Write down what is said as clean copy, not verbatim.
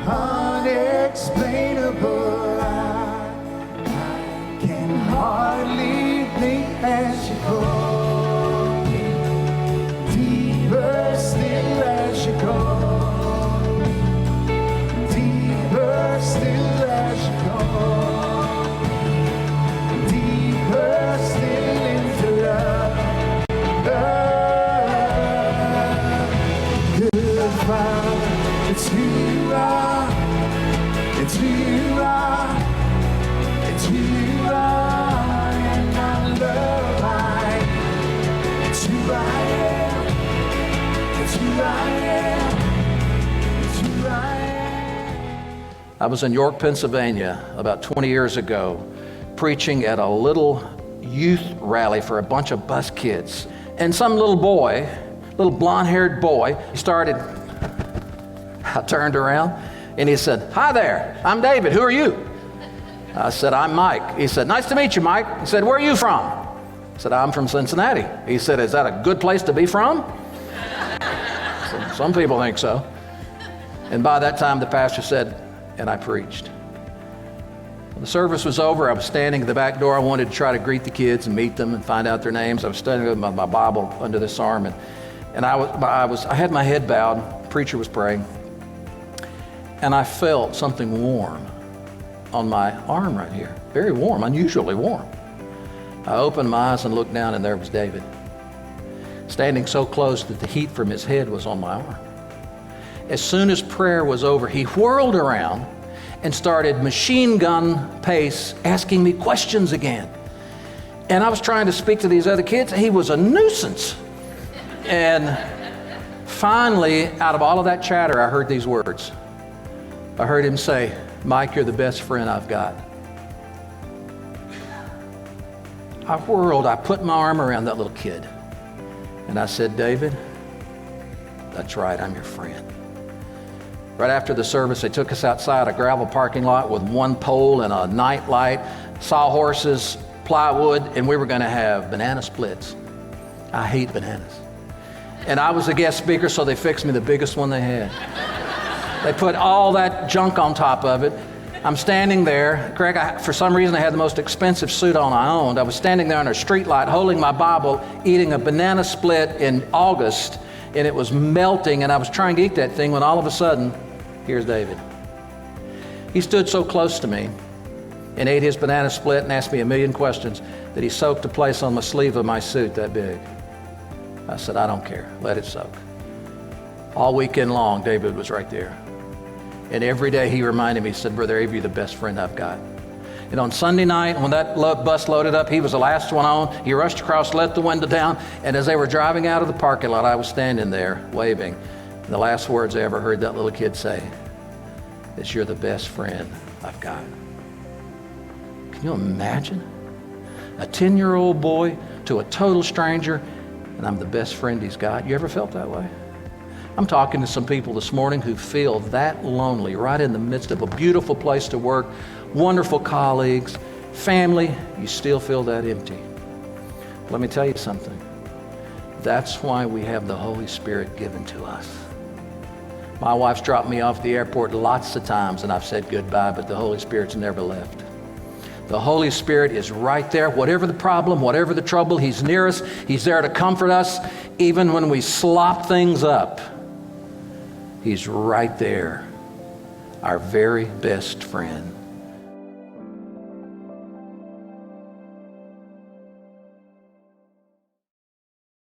unexplainable. I can hardly think as you call me, deeper still as you call me, deeper still as you call me, deeper still into love, love. Good Father, it's who you are, it's who you are, it's who you are, and I love it's who I am, it's who I am, it's who I am. I was in York, Pennsylvania about 20 years ago, preaching at a little youth rally for a bunch of bus kids. And some little boy, little blonde-haired boy, he started, I turned around and he said, "Hi there, I'm David, who are you?" I said, "I'm Mike." He said, "Nice to meet you, Mike." He said, "Where are you from?" I said, "I'm from Cincinnati." He said, "Is that a good place to be from?" Said, "Some people think so." And by that time the pastor said, and I preached. When the service was over, I was standing at the back door. I wanted to try to greet the kids and meet them and find out their names. I was standing with my Bible under this arm, and I had my head bowed. The preacher was praying, and I felt something warm on my arm right here. Very warm, unusually warm. I opened my eyes and looked down, and there was David, standing so close that the heat from his head was on my arm. As soon as prayer was over, he whirled around and started machine gun pace asking me questions again. And I was trying to speak to these other kids. He was a nuisance. And finally, out of all of that chatter, I heard these words. I heard him say, "Mike, you're the best friend I've got." I whirled, I put my arm around that little kid, and I said, "David, that's right, I'm your friend." Right after the service, they took us outside a gravel parking lot with one pole and a night light, sawhorses, plywood, and we were going to have banana splits. I hate bananas. And I was a guest speaker, so they fixed me the biggest one they had. They put all that junk on top of it. I'm standing there. Greg, for some reason, I had the most expensive suit on I owned. I was standing there under a street light, holding my Bible, eating a banana split in August, and it was melting, and I was trying to eat that thing when all of a sudden, here's David. He stood so close to me and ate his banana split and asked me a million questions that he soaked a place on the sleeve of my suit that big. I said, "I don't care. Let it soak." All weekend long, David was right there. And every day he reminded me, he said, "Brother Avery, you're the best friend I've got." And on Sunday night, when that bus loaded up, he was the last one on. He rushed across, let the window down, and as they were driving out of the parking lot, I was standing there waving. And the last words I ever heard that little kid say is, "You're the best friend I've got." Can you imagine? A 10-year-old boy to a total stranger, and I'm the best friend he's got. You ever felt that way? I'm talking to some people this morning who feel that lonely right in the midst of a beautiful place to work, wonderful colleagues, family. You still feel that empty. Let me tell you something. That's why we have the Holy Spirit given to us. My wife's dropped me off at the airport lots of times, and I've said goodbye, but the Holy Spirit's never left. The Holy Spirit is right there. Whatever the problem, whatever the trouble, He's near us. He's there to comfort us. Even when we slop things up, He's right there, our very best friend.